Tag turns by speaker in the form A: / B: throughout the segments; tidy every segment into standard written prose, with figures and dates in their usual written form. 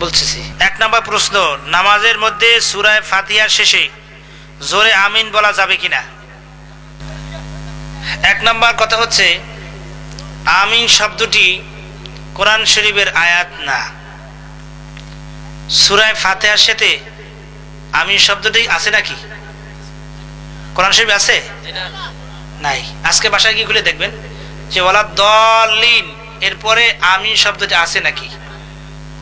A: বলতেছি। 1 নম্বর প্রশ্ন, নামাজের মধ্যে সূরা ফাতিহার শেষে জোরে আমিন বলা যাবে কিনা? 1 নম্বর কথা হচ্ছে, আমিন শব্দটি কোরআন শরীফের আয়াত না। সূরা ফাতিহার সাথে আমিন শব্দটি আছে নাকি? কোরআন শরীফে আছে? নাই। আজকে বাসায় কি খুলে দেখবেন যে ওয়ালা দলিন এরপরে আমিন শব্দটি আছে নাকি?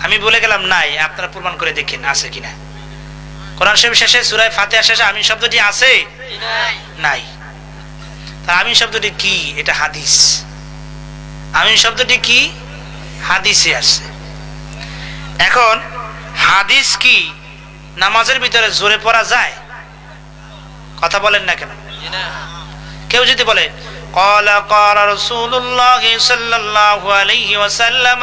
A: আমি বলে গেলাম নাই, আপনারা প্রমাণ করে দেখেন আছে কিনা। কোরআন শরীফ শেষে সূরা ফাতিহার শেষে আমিন শব্দটি আছে? নাই। তা আমিন শব্দটি কি? এটা হাদিস। আমিন শব্দটি কি? হাদিসে আছে। এখন হাদিস কি নামাজের ভিতরে জোরে পড়া যায়? কথা বলেন না কেন? কেউ যদি বলে ক্বালা ক্বালা রাসূলুল্লাহ সাল্লাল্লাহু আলাইহি ওয়াসাল্লাম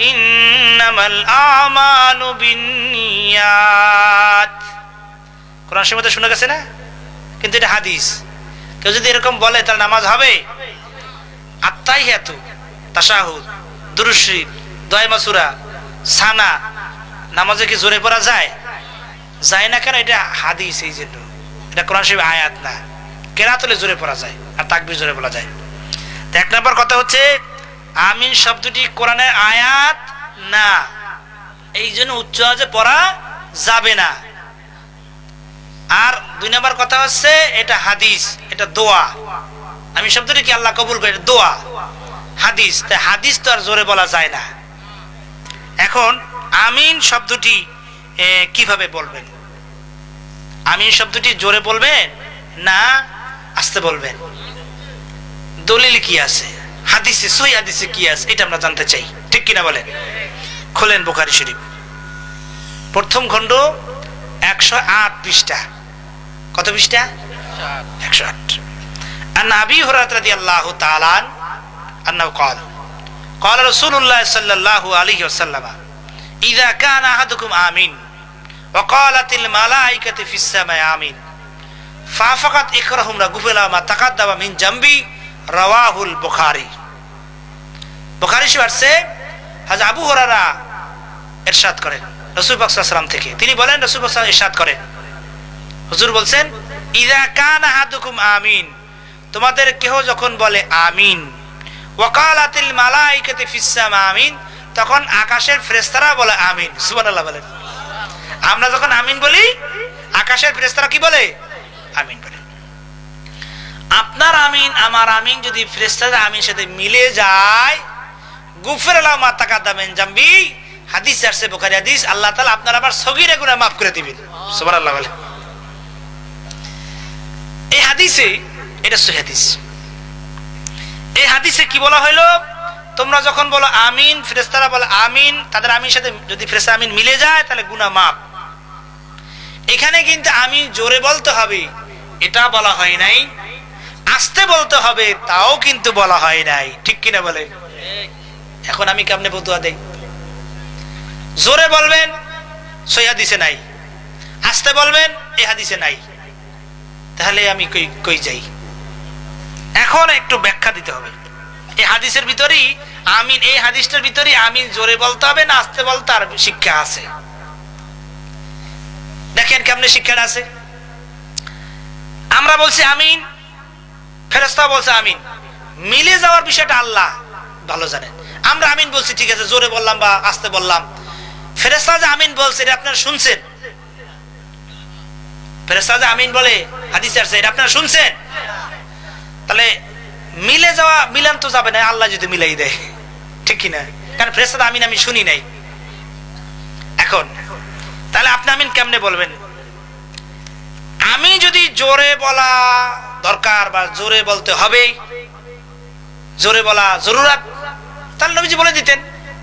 A: ইন্নামাল আমালু বিন্নিয়াত, কোরআন শরীফে শুনে গেছে না, কিন্তু এটা হাদিস। কেউ যদি এরকম বলে তাহলে নামাজ হবে? আত্তাহিয়াতু, তাশাহুদ, দুরূদ শরীফ, দোয়া মাসুরা, সানা নামাজে কি জোরে পড়া যায়? যায় না কেন? এটা হাদিস, এই জন্য। এটা কোরআন শরীফ আয়াত না। কেরাতুলে জোরে পড়া যায় আর তাকবীর জোরে বলা যায়। তো 1 নম্বর কথা হচ্ছে, আমিন শব্দটি কোরআনের আয়াত না, এই জন্য উচ্চ আওয়াজে পড়া যাবে না। আর 2 নম্বর কথা হচ্ছে, এটা হাদিস, এটা দোয়া। আমিন শব্দটি কি আল্লাহ কবুল করে? দোয়া, হাদিস। তাই হাদিস তো আর জোরে বলা যায় না। এখন আমিন শব্দটি কিভাবে বলবেন? আমিন শব্দটি জোরে বলবেন না আস্তে বলবেন? দলিল কি আছে? হাদিসে, সহিহ হাদিসে কি আছে? এটা আমরা জানতে চাই, ঠিক কিনা বলেন? খোলেন বুখারী শরীফ, প্রথম খণ্ড 108 পৃষ্ঠা। কত পৃষ্ঠা? 108। আন আবি হুরায়রা রাদিয়াল্লাহু তাআলা আনহু قال قال رسول الله صلى الله عليه وسلم اذا كان احدكم آمين وقالت الملائكة في السماء آمين فافقت اكرهم غفر ما تقدم من جنبي رواه البخاري। বুখারী শরীফে হযরত আবু হুরায়রা ইরশাদ করেন রাসূল পাক সাল্লাল্লাহু আলাইহি ওয়াসাল্লাম থেকে, তিনি বলেন রাসূল পাক সাল্লাল্লাহু আলাইহি ওয়াসাল্লাম ইরশাদ করেন, হুজুর বলছেন, ইযা কানা আহাদুকুম আমিন, তোমাদের কেহ যখন বলে আমিন, ওয়াকালাতিল মালাইকাতু ফিস সামা আমিন, তখন আকাশের ফেরেশতারা বলে আমিন। সুবহানাল্লাহ বলেন। আমরা যখন আমিন বলি, আকাশের ফেরেশতারা কি বলে? আমিন বলে। আপনার আমিন আমার আমিন যদি ফেরেশতাদের আমিনের সাথে মিলে যায়, গুফিরা লাহু মা তাকাদ্দামা মিন জামবি, হাদিস আছে, বুখারী হাদিস, আল্লাহ তাআলা আপনার আবার সগীরা গুনাহ মাফ করে দিবেন। সুবহানাল্লাহ বলেন। এই হাদিসে, এটা সহিহ হাদিস, এই হাদিসে কি বলা হলো? তোমরা যখন বলো আমিন, ফেরেশতারা বলে আমিন, তাদের আমিনের সাথে যদি ফেরেশতা আমিন মিলে যায় তাহলে গুনাহ মাফ। এখানে কিন্তু আমিন জোরে বলতে হবে এটা বলা হয় নাই, আস্তে বলতে হবে তাও কিন্তু বলা হয় নাই, ঠিক কিনা বলেন? এখন আমি কেমনে বদুয়া দেই? জোরে বলবেন সহিহ হাদিসে নাই, আস্তে বলবেন এই হাদিসে নাই, তাহলে আমি কই যাই? এখন একটু ব্যাখ্যা দিতে হবে। এই হাদিসের ভিতরেই আমিন, এই হাদিসটার ভিতরেই আমিন জোরে বলতে হবে না আস্তে বলতে আর শিক্ষা আছে। দেখেন কেমনে শিক্ষাটা আছে। আমরা বলছি আমিন, ফেরেশতা বলছে আমিন, মিলে যাওয়ার বিষয়টা আল্লাহ ভালো জানেন। আমরা আমিন বলছি, ঠিক আছে, জোরে বললাম বা আস্তে বললাম, ফেরেশতা যে আমিন বলছে এটা আপনারা শুনছেন? ফেরেশতা যে আমিন বলে হাদিসে আছে, এটা আপনারা শুনছেন? তাহলে মিলে যাওয়া, মিলান তো যাবে না আল্লাহ যদি মিলাই দেয়, ঠিক কিনা? কারণ ফেরেশতা আমিন আমি শুনি নাই। এখন তাহলে আপনি আমিন কেমনে বলবেন? আমি যদি জোরে বলা দরকার বা জোরে বলতে হবে, জোরে বলা জরুরত, তাহলে নবীজি বলে দিতেন,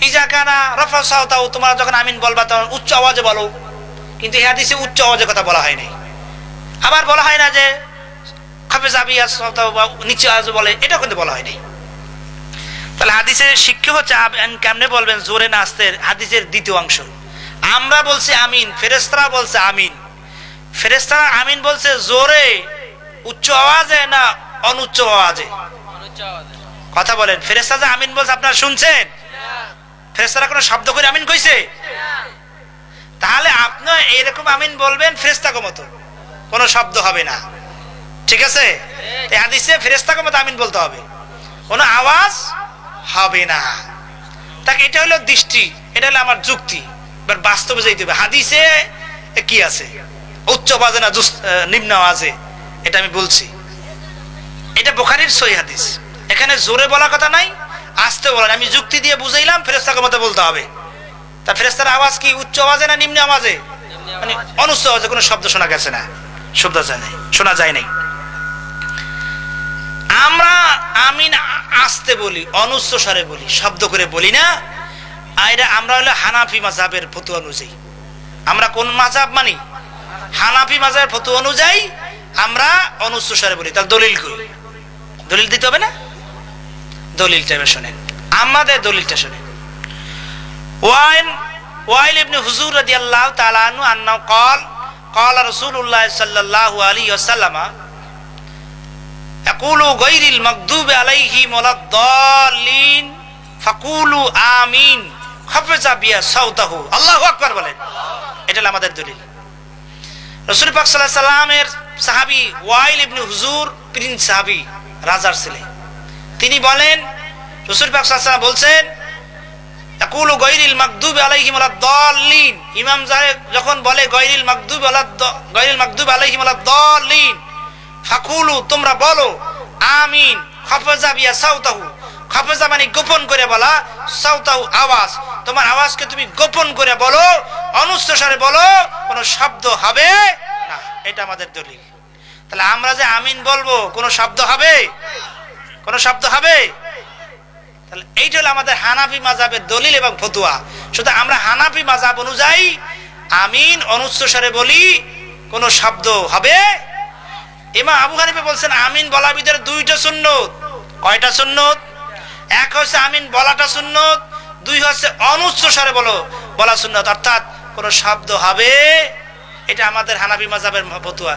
A: ইজা কানা রাফা সাওতাও, তোমরা যখন আমিন বলবা তখন উচ্চ আওয়াজে বলো। কিন্তু এই হাদিসে উচ্চ আওয়াজের কথা বলা হয় নাই। আবার বলা হয় না যে খাফিজাবিয়া সাওতাও বা নিচু আওয়াজে বলে, এটা কিন্তু বলা হয় নাই। তাহলে হাদিসের শিক্ষা হচ্ছে কেমনে বলবেন, জোরে না আস্তে। হাদিসের দ্বিতীয় অংশ, আমরা বলছি আমিন, ফেরেশতারা বলছে আমিন। ফেরেশতারা আমিন বলছে জোরে উচ্চ আওয়াজে না অনুচ্চ আওয়াজে? কথা বলেন। ফেরেশতা যে আমিন বলছে আপনারা শুনছেন? ফেরেশতারা কোনো শব্দ করে আমিন কইছে? তাহলে আপনি এরকম আমিন বলবেন ফেরেশতাকে মতো, কোনো শব্দ হবে না, ঠিক আছে? এই হাদিসে ফেরেশতাকে মতো আমিন বলতে হবে, কোনো আওয়াজ হবে না। তাকে এটা হলো দৃষ্টি, এটা হলো আমার যুক্তি। এবার বাস্তবে যাইতে হবে, হাদিসে কি আছে, উচ্চ আওয়াজে না নিম্ন আওয়াজে, এটা আমি বলছি। এটা বুখারীর সহিহ হাদিস, এখানে জোরে বলা কথা নাই, আস্তে বলেন। আমি যুক্তি দিয়ে বুঝাইলাম ফেরেশতাকে মতো বলতে হবে। তা ফেরেশতার আওয়াজ কি উচ্চ আওয়াজে না নিম্ন আওয়াজে? মানে অনুচ্চ আওয়াজে, কোনো শব্দ শোনা গেছে না, শব্দ শোনা যায় নাই। আমরা আমিন আস্তে বলি, অনুচ্চ স্বরে বলি, শব্দ করে বলি না। আর আমরা হলো হানাফি মাযহাবের ফতোয়া অনুযায়ী। আমরা কোন মাযহাব মানি? হানাফি মাযহাবের ফতোয়া অনুযায়ী আমরা অনুচ্চ স্বরে বলি। তাহলে দলিল কই? দলিল দিতে হবে না? দলিলটা শুনেন, আমাদের দলিলটা শুনেন। ওয়াইল ইবনে হুজুর রাদিয়াল্লাহু তাআলা আনহু আন্নাহু قال قال رسول الله صلى الله عليه وسلم يقولوا غير المغضوب عليهم ولا الضالين فقولوا آمين خفض بها صوته আল্লাহু আকবার বলেন। এটা হলো আমাদের দলিল। রাসূল পাক সাল্লাল্লাহু আলাইহি সাল্লামের সাহাবী ওয়াইল ইবনে হুজুর প্রিন্স সাহাবী, রাজার ছেলে, তিনি বলেন রাসূল পাক সাল্লাল্লাহু আলাইহি ওয়াসাল্লাম বলছেন ইয়াকুলু গায়রিল মাগদুবি আলাইহিম ওয়ালাদ-দাল্লিন, ইমাম সাহেব যখন বলে গায়রিল মাগদুবি আলাইহিম ওয়ালাদ-দাল্লিন ফাকুলু, তোমরা বলো আমিন খাফাজা বিয়া সাউতাহু, খাফাজা মানে গোপন করে বলা, সাউতাহু আওয়াজ, তোমার আওয়াজকে তুমি গোপন করে বলো, অনুচ্চ স্বরে বলো, কোনো শব্দ হবে না। এটা আমাদের দলিল। তাহলে আমরা যে আমিন বলবো, কোনো শব্দ হবে? কোনো শব্দ হবে? তাহলে এইটা হলো আমাদের হানাফি মাযহাবের দলিল এবং ফতোয়া। শুধু আমরা হানাফি মাযহাব অনুযায়ী আমিন অনুচ্চ স্বরে বলি, কোনো শব্দ হবে। ইমাম আবু হানিফা বলছেন আমিন বলার ভিতরে দুইটা সুন্নত। কয়টা সুন্নত? এক হচ্ছে আমিন বলাটা সুন্নত, দুই হচ্ছে অনুচ্চ স্বরে বলা সুন্নত, অর্থাৎ কোনো শব্দ হবে। এটা আমাদের হানাফি মাযহাবের ফতোয়া।